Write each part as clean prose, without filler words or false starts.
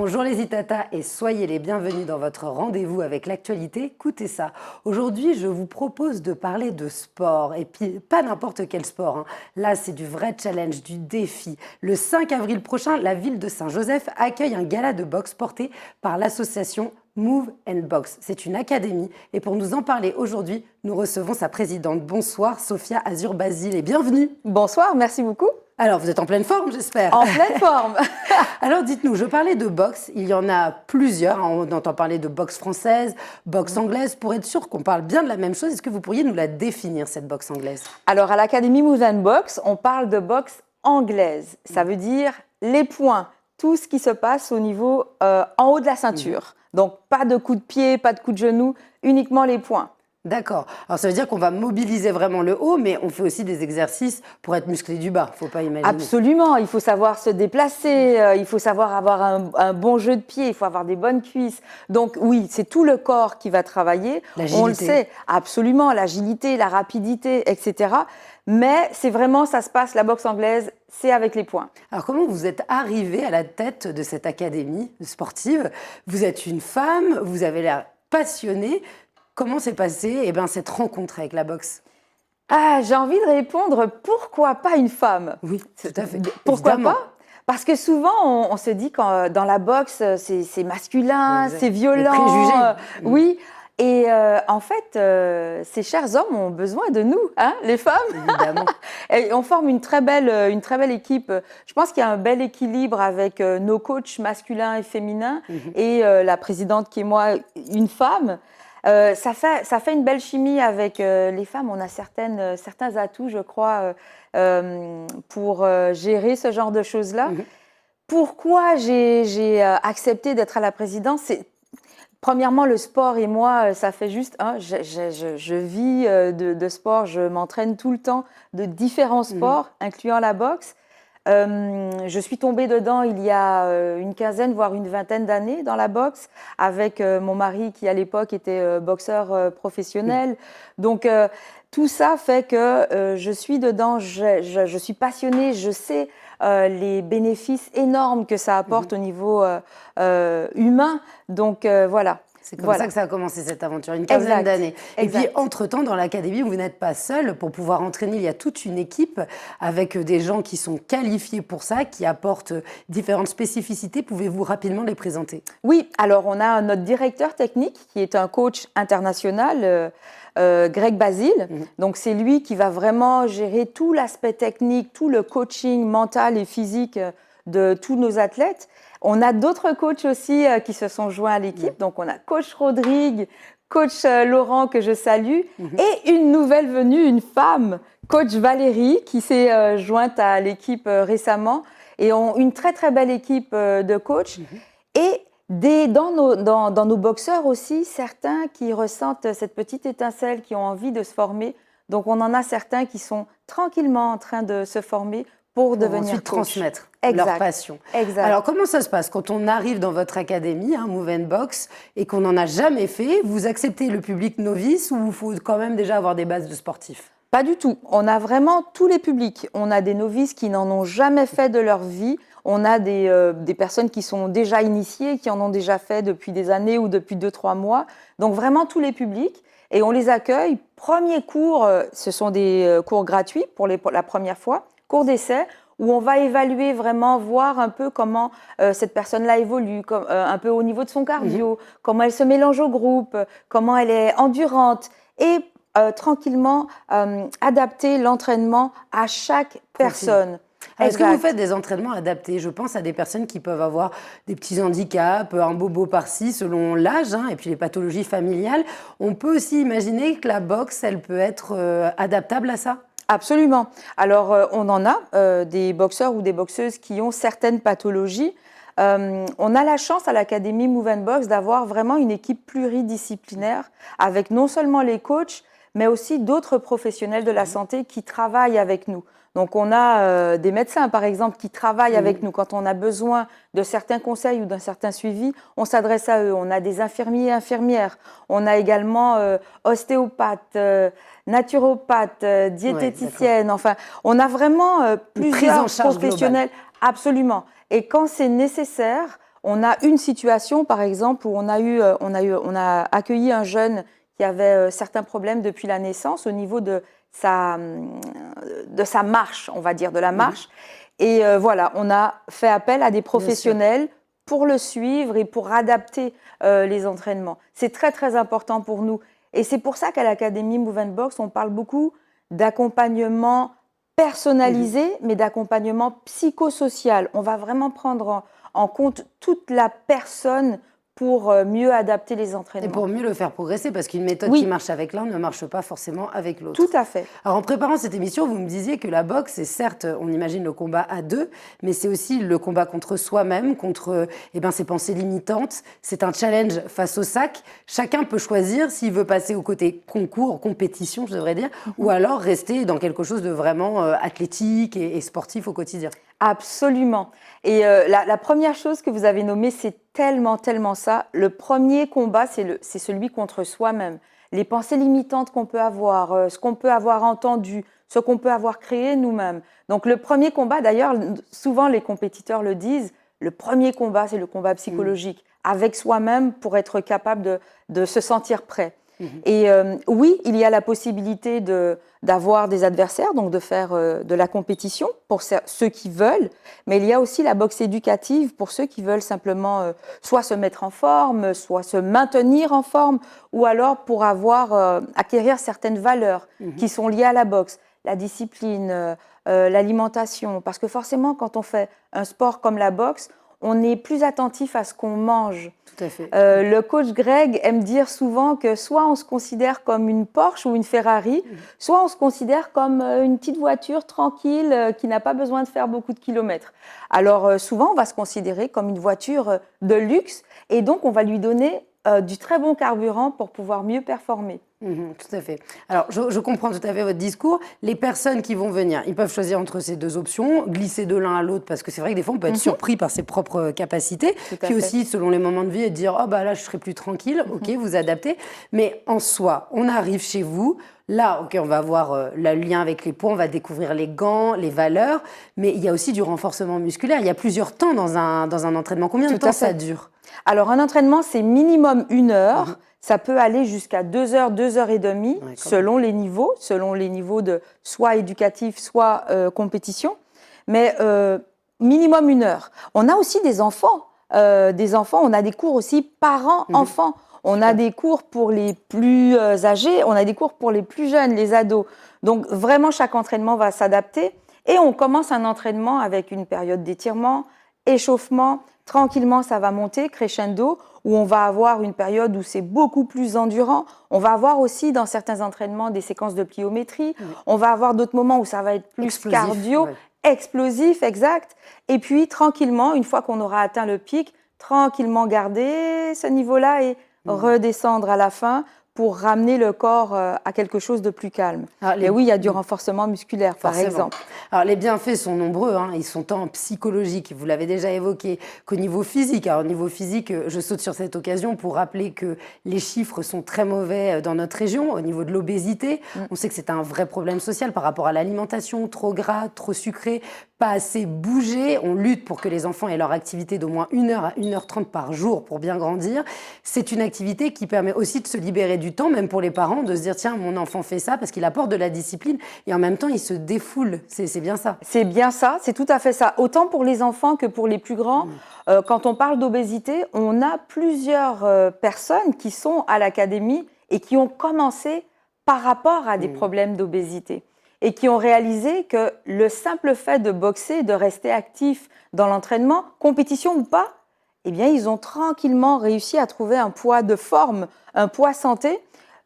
Bonjour les Itata et soyez les bienvenus dans votre rendez-vous avec l'actualité. Écoutez ça, aujourd'hui je vous propose de parler de sport et puis pas n'importe quel sport. Là c'est du vrai challenge, du défi. Le 5 avril prochain, la ville de Saint-Joseph accueille un gala de boxe porté par l'association Move and Box. C'est une académie et pour nous en parler aujourd'hui, nous recevons sa présidente. Bonsoir Sophia Azur-Basile et bienvenue. Bonsoir, merci beaucoup. Alors, vous êtes en pleine forme, j'espère. En pleine forme. Alors, dites-nous, je parlais de boxe. Il y en a plusieurs. On entend parler de boxe française, boxe anglaise. Pour être sûr qu'on parle bien de la même chose, est-ce que vous pourriez nous la définir, cette boxe anglaise? Alors, à l'Académie Move and Box, on parle de boxe anglaise. Ça veut dire les points, tout ce qui se passe au niveau en haut de la ceinture. Donc, pas de coups de pied, pas de coups de genou, uniquement les points. D'accord. Alors, ça veut dire qu'on va mobiliser vraiment le haut, mais on fait aussi des exercices pour être musclé du bas. Il ne faut pas imaginer. Absolument. Il faut savoir se déplacer, il faut savoir avoir un bon jeu de pied, il faut avoir des bonnes cuisses. Donc, oui, c'est tout le corps qui va travailler. L'agilité. On le sait, absolument. L'agilité, la rapidité, etc. Mais c'est vraiment, ça se passe, la boxe anglaise, c'est avec les points. Alors, comment vous êtes arrivée à la tête de cette académie sportive? Vous êtes une femme, vous avez l'air passionnée. Comment s'est passée cette rencontre avec la boxe? J'ai envie de répondre, pourquoi pas une femme? Oui, tout à fait. Pourquoi Évidemment. pas? Parce que souvent, on se dit que dans la boxe, c'est masculin, Exact. c'est violent. Les préjugés. Oui. Et en fait, ces chers hommes ont besoin de nous, hein, les femmes. Évidemment. Et on forme une très belle équipe. Je pense qu'il y a un bel équilibre avec nos coachs masculins et féminins et la présidente qui est moi, une femme. Ça fait une belle chimie avec les femmes. On a certains atouts, je crois, pour gérer ce genre de choses-là. Pourquoi j'ai accepté d'être à la présidence? Premièrement, le sport et moi, ça fait juste... je vis de sport, je m'entraîne tout le temps de différents sports, incluant la boxe. Je suis tombée dedans il y a une quinzaine, voire une vingtaine d'années dans la boxe, avec mon mari qui, à l'époque, était boxeur professionnel. Donc, tout ça fait que je suis dedans, je suis passionnée, je sais les bénéfices énormes que ça apporte au niveau humain. Donc, voilà. C'est comme ça que ça a commencé cette aventure, une quinzaine d'années. Et puis, entre-temps, dans l'académie, vous n'êtes pas seul. Pour pouvoir entraîner, il y a toute une équipe avec des gens qui sont qualifiés pour ça, qui apportent différentes spécificités. Pouvez-vous rapidement les présenter? Oui, alors on a notre directeur technique qui est un coach international, Greg Basile. Donc, c'est lui qui va vraiment gérer tout l'aspect technique, tout le coaching mental et physique de tous nos athlètes. On a d'autres coachs aussi qui se sont joints à l'équipe. Donc, on a coach Rodrigue, coach Laurent, que je salue, et une nouvelle venue, une femme, coach Valérie, qui s'est jointe à l'équipe récemment. Et ont une très, très belle équipe de coachs. Et dans nos boxeurs aussi, certains qui ressentent cette petite étincelle, qui ont envie de se former. Donc, on en a certains qui sont tranquillement en train de se former pour devenir ensuite coach. Transmettre Exact. leur passion. Exact. Alors, comment ça se passe quand on arrive dans votre académie, Move and Box, et qu'on n'en a jamais fait? Vous acceptez le public novice ou il faut quand même déjà avoir des bases de sportifs? Pas du tout. On a vraiment tous les publics. On a des novices qui n'en ont jamais fait de leur vie. On a des personnes qui sont déjà initiées, qui en ont déjà fait depuis des années ou depuis 2-3 mois. Donc, vraiment tous les publics. Et on les accueille. Premier cours, ce sont des cours gratuits pour la première fois. Cours d'essai, où on va évaluer vraiment, voir un peu comment cette personne-là évolue, un peu au niveau de son cardio, comment elle se mélange au groupe, comment elle est endurante, et tranquillement adapter l'entraînement à chaque personne. Est-ce que vous faites des entraînements adaptés? Je pense à des personnes qui peuvent avoir des petits handicaps, un bobo par-ci selon l'âge, et puis les pathologies familiales. On peut aussi imaginer que la boxe, elle peut être adaptable à ça? Absolument. Alors, on en a des boxeurs ou des boxeuses qui ont certaines pathologies. On a la chance à l'Académie Move and Box d'avoir vraiment une équipe pluridisciplinaire avec non seulement les coachs, mais aussi d'autres professionnels de la santé qui travaillent avec nous. Donc, on a des médecins, par exemple, qui travaillent avec nous. Quand on a besoin de certains conseils ou d'un certain suivi, on s'adresse à eux. On a des infirmiers et infirmières. On a également ostéopathes, naturopathes, diététiciennes. Enfin, on a vraiment plusieurs professionnels. Absolument. Et quand c'est nécessaire, On a une situation, par exemple, où on a accueilli un jeune qui avait certains problèmes depuis la naissance au niveau de sa marche, on va dire, de la marche. Et voilà, on a fait appel à des professionnels pour le suivre et pour adapter les entraînements. C'est très, très important pour nous. Et c'est pour ça qu'à l'Académie Move & Box, on parle beaucoup d'accompagnement personnalisé, mais d'accompagnement psychosocial. On va vraiment prendre en compte toute la personne pour mieux adapter les entraînements. Et pour mieux le faire progresser, parce qu'une méthode qui marche avec l'un ne marche pas forcément avec l'autre. Tout à fait. Alors en préparant cette émission, vous me disiez que la boxe, c'est certes, on imagine le combat à deux, mais c'est aussi le combat contre soi-même, contre ses pensées limitantes. C'est un challenge face au sac. Chacun peut choisir s'il veut passer au côté concours, compétition, je devrais dire, ou alors rester dans quelque chose de vraiment athlétique et sportif au quotidien. Absolument. Et la première chose que vous avez nommée, c'est tellement ça. Le premier combat, c'est celui contre soi-même. Les pensées limitantes qu'on peut avoir, ce qu'on peut avoir entendu, ce qu'on peut avoir créé nous-mêmes. Donc le premier combat, d'ailleurs, souvent les compétiteurs le disent, le premier combat, c'est le combat psychologique, avec soi-même pour être capable de se sentir prêt. Et oui, il y a la possibilité d'avoir des adversaires, donc de faire de la compétition pour ceux qui veulent, mais il y a aussi la boxe éducative pour ceux qui veulent simplement soit se mettre en forme, soit se maintenir en forme, ou alors pour acquérir certaines valeurs qui sont liées à la boxe, la discipline, l'alimentation, parce que forcément, quand on fait un sport comme la boxe, on est plus attentif à ce qu'on mange. Tout à fait. Le coach Greg aime dire souvent que soit on se considère comme une Porsche ou une Ferrari, soit on se considère comme une petite voiture tranquille qui n'a pas besoin de faire beaucoup de kilomètres. Alors souvent, on va se considérer comme une voiture de luxe et donc on va lui donner du très bon carburant pour pouvoir mieux performer. Tout à fait. Alors, je comprends tout à fait votre discours. Les personnes qui vont venir, ils peuvent choisir entre ces deux options, glisser de l'un à l'autre, parce que c'est vrai que des fois, on peut être surpris par ses propres capacités. Puis aussi, selon les moments de vie, et dire « Oh, bah là, je serai plus tranquille. » Ok, vous adaptez. Mais en soi, on arrive chez vous. Là, ok, on va avoir le lien avec les poids, on va découvrir les gants, les valeurs. Mais il y a aussi du renforcement musculaire. Il y a plusieurs temps dans un entraînement. Combien de temps ça dure ? Alors, un entraînement, c'est minimum 1 heure. Ça peut aller jusqu'à 2 heures, 2 heures et demie, selon les niveaux de soit éducatif, soit compétition. Mais minimum 1 heure. On a aussi des enfants. On a des cours aussi parents-enfants. On a des cours pour les plus âgés, on a des cours pour les plus jeunes, les ados. Donc vraiment, chaque entraînement va s'adapter. Et on commence un entraînement avec une période d'étirement, échauffement. Tranquillement, ça va monter, crescendo, où on va avoir une période où c'est beaucoup plus endurant. On va avoir aussi, dans certains entraînements, des séquences de pliométrie. On va avoir d'autres moments où ça va être plus cardio, explosif, exact. Et puis, tranquillement, une fois qu'on aura atteint le pic, tranquillement garder ce niveau-là et redescendre à la fin pour ramener le corps à quelque chose de plus calme. Et oui, il y a du renforcement musculaire, par exemple. Alors, les bienfaits sont nombreux, ils sont tant psychologiques, vous l'avez déjà évoqué, qu'au niveau physique. Alors, au niveau physique, je saute sur cette occasion pour rappeler que les chiffres sont très mauvais dans notre région, au niveau de l'obésité. On sait que c'est un vrai problème social par rapport à l'alimentation, trop gras, trop sucré, pas assez bougé. On lutte pour que les enfants aient leur activité d'au moins 1 heure à 1h30 par jour pour bien grandir. C'est une activité qui permet aussi de se libérer du temps, même pour les parents, de se dire tiens, mon enfant fait ça parce qu'il apporte de la discipline et en même temps, il se défoule. C'est bien ça. C'est bien ça, c'est tout à fait ça. Autant pour les enfants que pour les plus grands. Quand on parle d'obésité, on a plusieurs personnes qui sont à l'académie et qui ont commencé par rapport à des problèmes d'obésité et qui ont réalisé que le simple fait de boxer, de rester actif dans l'entraînement, compétition ou pas, eh bien, ils ont tranquillement réussi à trouver un poids de forme, un poids santé,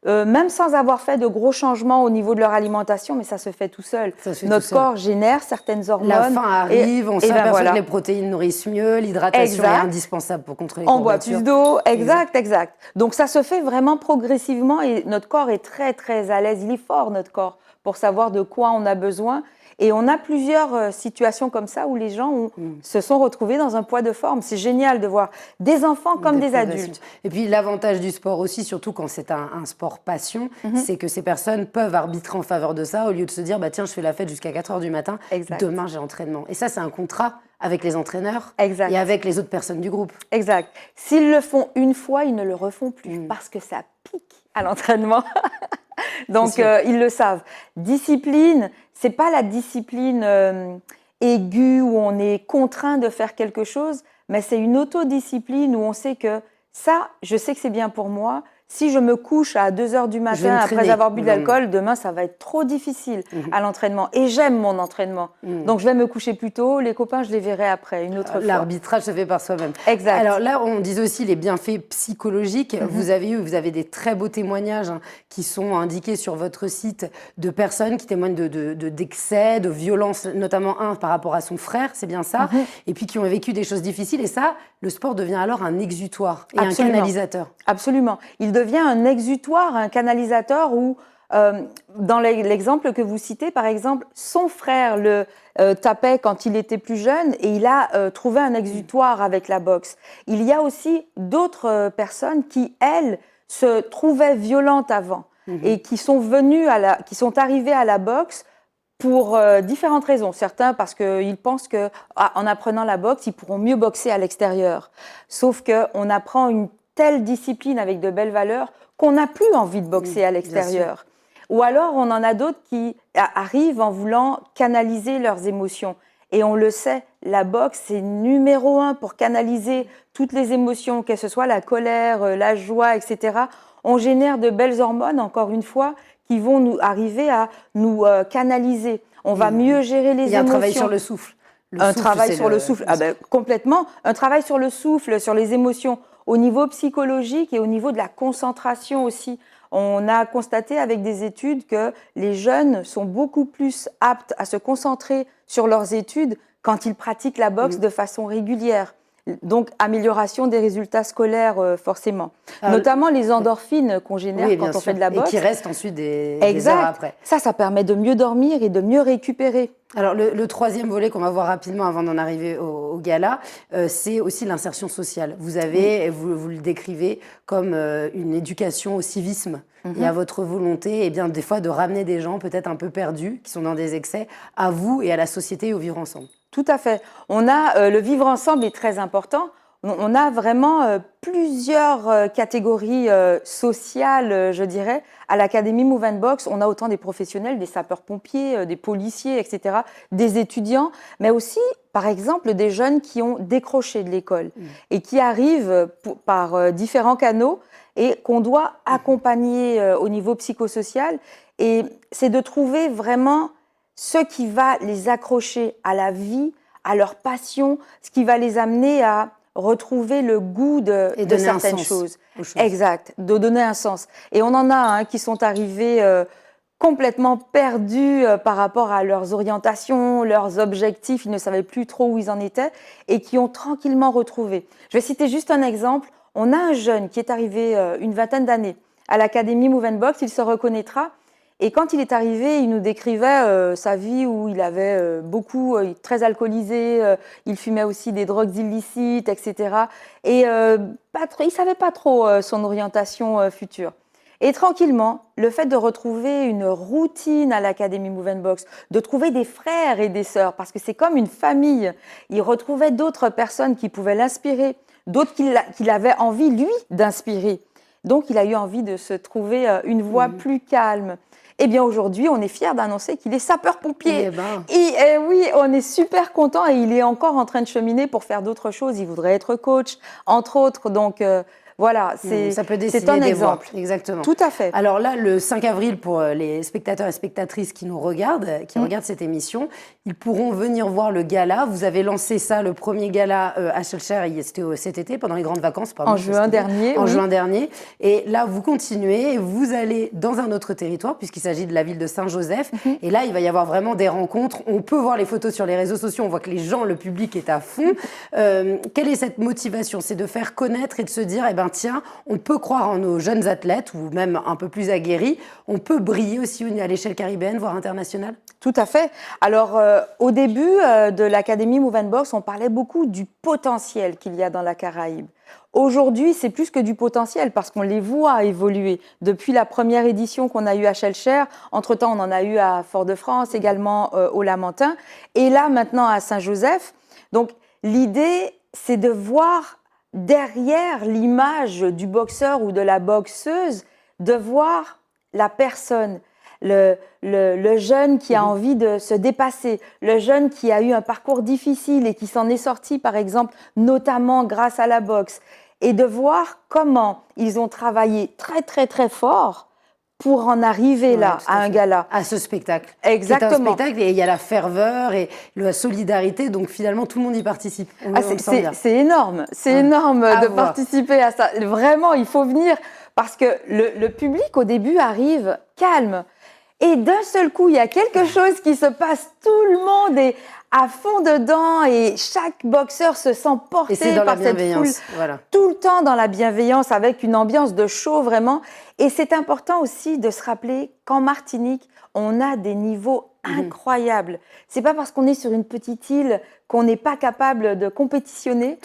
même sans avoir fait de gros changements au niveau de leur alimentation, mais ça se fait tout seul. Notre corps génère certaines hormones. La faim arrive, on s'aperçoit que les protéines nourrissent mieux, l'hydratation est indispensable pour contrôler les courbatures. On boit plus d'eau, exact. Donc ça se fait vraiment progressivement et notre corps est très très à l'aise, il est fort notre corps pour savoir de quoi on a besoin. Et on a plusieurs situations comme ça où les gens se sont retrouvés dans un poids de forme. C'est génial de voir des enfants comme des adultes. Et puis l'avantage du sport aussi, surtout quand c'est un sport passion, c'est que ces personnes peuvent arbitrer en faveur de ça au lieu de se dire bah, tiens, je fais la fête jusqu'à 4h du matin, demain j'ai entraînement. Et ça, c'est un contrat avec les entraîneurs Exact. et avec les autres personnes du groupe. Exact. S'ils le font une fois, ils ne le refont plus parce que ça pique à l'entraînement. Donc, ils le savent. Discipline, c'est pas la discipline aiguë où on est contraint de faire quelque chose, mais c'est une autodiscipline où on sait que ça, je sais que c'est bien pour moi. Si je me couche à 2 heures du matin après avoir bu de l'alcool, demain, ça va être trop difficile à l'entraînement. Et j'aime mon entraînement. Donc, je vais me coucher plus tôt. Les copains, je les verrai après, une autre fois. L'arbitrage se fait par soi-même. Exact. Alors là, on dit aussi les bienfaits psychologiques. Vous avez des très beaux témoignages qui sont indiqués sur votre site de personnes qui témoignent d'excès, de violence, notamment un par rapport à son frère, c'est bien ça, et puis qui ont vécu des choses difficiles. Et ça, le sport devient alors un exutoire et un canalisateur. Absolument. Il devient un exutoire, un canalisateur où, dans l'exemple que vous citez, par exemple, son frère le tapait quand il était plus jeune et il a trouvé un exutoire avec la boxe. Il y a aussi d'autres personnes qui, elles, se trouvaient violentes avant et qui sont arrivées à la boxe pour différentes raisons. Certains parce qu'ils pensent que en apprenant la boxe, ils pourront mieux boxer à l'extérieur. Sauf qu'on apprend une telle discipline avec de belles valeurs qu'on n'a plus envie de boxer à l'extérieur. Ou alors, on en a d'autres qui arrivent en voulant canaliser leurs émotions. Et on le sait, la boxe, c'est numéro 1 pour canaliser toutes les émotions, que ce soit la colère, la joie, etc. On génère de belles hormones, encore une fois, qui vont nous arriver à nous canaliser. On va mieux gérer les émotions. Il y a un travail sur le souffle. Un travail sur le souffle, complètement. Un travail sur le souffle, sur les émotions, au niveau psychologique et au niveau de la concentration aussi. On a constaté avec des études que les jeunes sont beaucoup plus aptes à se concentrer sur leurs études quand ils pratiquent la boxe de façon régulière. Donc, amélioration des résultats scolaires, forcément. Notamment les endorphines qu'on génère quand on fait de la boxe. Et qui restent ensuite des heures après. Ça permet de mieux dormir et de mieux récupérer. Alors, le troisième volet qu'on va voir rapidement avant d'en arriver au gala, c'est aussi l'insertion sociale. Vous le décrivez comme une éducation au civisme et à votre volonté, et bien des fois, de ramener des gens peut-être un peu perdus, qui sont dans des excès, à vous et à la société et au vivre ensemble. Tout à fait. On a le vivre ensemble est très important. On a vraiment plusieurs catégories sociales, je dirais. À l'Académie Move & Box, on a autant des professionnels, des sapeurs-pompiers, des policiers, etc., des étudiants, mais aussi, par exemple, des jeunes qui ont décroché de l'école et qui arrivent par différents canaux et qu'on doit accompagner au niveau psychosocial. Et c'est de trouver vraiment ce qui va les accrocher à la vie, à leur passion, ce qui va les amener à retrouver le goût de certaines choses. Exact, de donner un sens. Et on en a qui sont arrivés complètement perdus par rapport à leurs orientations, leurs objectifs, ils ne savaient plus trop où ils en étaient et qui ont tranquillement retrouvé. Je vais citer juste un exemple. On a un jeune qui est arrivé une vingtaine d'années à l'Académie Move & Box, il se reconnaîtra. Et quand il est arrivé, il nous décrivait sa vie où il avait très alcoolisé, il fumait aussi des drogues illicites, etc. Et il savait pas trop son orientation future. Et tranquillement, le fait de retrouver une routine à l'Académie Move & Box, de trouver des frères et des sœurs, parce que c'est comme une famille, il retrouvait d'autres personnes qui pouvaient l'inspirer, d'autres qu'il avait envie, lui, d'inspirer. Donc, il a eu envie de se trouver une voie plus calme. Eh bien, aujourd'hui, on est fiers d'annoncer qu'il est sapeur-pompier. Et oui, on est super contents et il est encore en train de cheminer pour faire d'autres choses. Il voudrait être coach, entre autres. Donc, voilà, c'est un exemple. Exactement. Tout à fait. Alors là, le 5 avril, pour les spectateurs et spectatrices qui nous regardent, qui regardent cette émission, ils pourront venir voir le gala. Vous avez lancé ça, le premier gala à Schœlcher, c'était cet été, pendant les grandes vacances. En juin dernier. En juin dernier. Et là, vous continuez, vous allez dans un autre territoire, puisqu'il s'agit de la ville de Saint-Joseph. Et là, il va y avoir vraiment des rencontres. On peut voir les photos sur les réseaux sociaux. On voit que les gens, le public est à fond. Quelle est cette motivation? C'est de faire connaître et de se dire, tiens, on peut croire en nos jeunes athlètes ou même un peu plus aguerris. On peut briller aussi à l'échelle caribéenne, voire internationale? Tout à fait. Alors, au début de l'Académie Move & Box, on parlait beaucoup du potentiel qu'il y a dans la Caraïbe. Aujourd'hui, c'est plus que du potentiel parce qu'on les voit évoluer. Depuis la première édition qu'on a eue à Schœlcher, entre-temps, on en a eu à Fort-de-France, également au Lamentin. Et là, maintenant, à Saint-Joseph, Donc, l'idée, c'est de voir derrière l'image du boxeur ou de la boxeuse, de voir la personne, le jeune qui a envie de se dépasser, le jeune qui a eu un parcours difficile et qui s'en est sorti, par exemple, notamment grâce à la boxe, et de voir comment ils ont travaillé très, très, très fort pour en arriver là, à un gala. À ce spectacle. Exactement. C'est un spectacle et il y a la ferveur et la solidarité, donc finalement tout le monde y participe. C'est énorme, de participer à ça. Vraiment, il faut venir parce que le public au début arrive calme. Et d'un seul coup, il y a quelque chose qui se passe, tout le monde est à fond dedans et chaque boxeur se sent porté par cette foule. Voilà. Tout le temps dans la bienveillance, avec une ambiance de show vraiment. Et c'est important aussi de se rappeler qu'en Martinique, on a des niveaux incroyables. C'est pas parce qu'on est sur une petite île qu'on n'est pas capable de compétitionner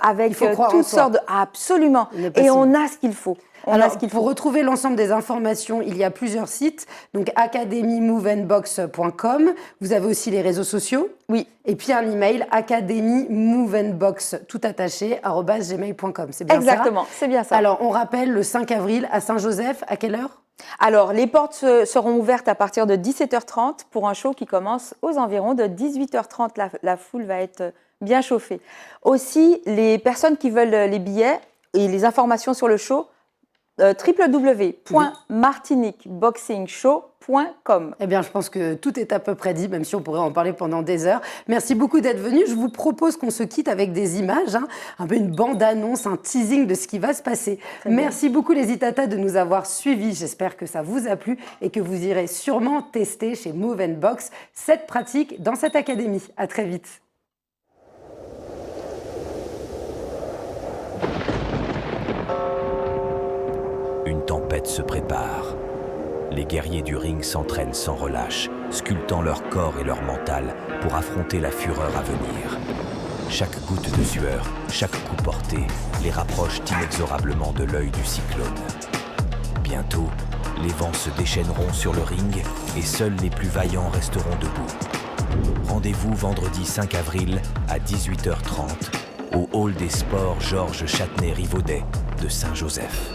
avec toutes sortes de... Absolument. Et on a ce qu'il faut. Alors, pour retrouver l'ensemble des informations, il y a plusieurs sites. Donc, academymoveandbox.com. Vous avez aussi les réseaux sociaux. Oui. Et puis un email, academymoveandbox, tout attaché, @gmail.com. C'est bien ça? Exactement, c'est bien ça. Alors, on rappelle le 5 avril à Saint-Joseph, à quelle heure? Alors, les portes seront ouvertes à partir de 17h30 pour un show qui commence aux environs de 18h30. La foule va être bien chauffée. Aussi, les personnes qui veulent les billets et les informations sur le show, www.martiniqueboxingshow.com. Eh bien, je pense que tout est à peu près dit, même si on pourrait en parler pendant des heures. Merci beaucoup d'être venu. Je vous propose qu'on se quitte avec des images, un peu une bande-annonce, un teasing de ce qui va se passer. Merci beaucoup les Itata de nous avoir suivis. J'espère que ça vous a plu et que vous irez sûrement tester chez Move & Box cette pratique dans cette académie. À très vite. Une tempête se prépare. Les guerriers du ring s'entraînent sans relâche, sculptant leur corps et leur mental pour affronter la fureur à venir. Chaque goutte de sueur, chaque coup porté les rapproche inexorablement de l'œil du cyclone. Bientôt, les vents se déchaîneront sur le ring et seuls les plus vaillants resteront debout. Rendez-vous vendredi 5 avril à 18h30 au Hall des Sports Georges Châtenay-Rivaudet de Saint-Joseph.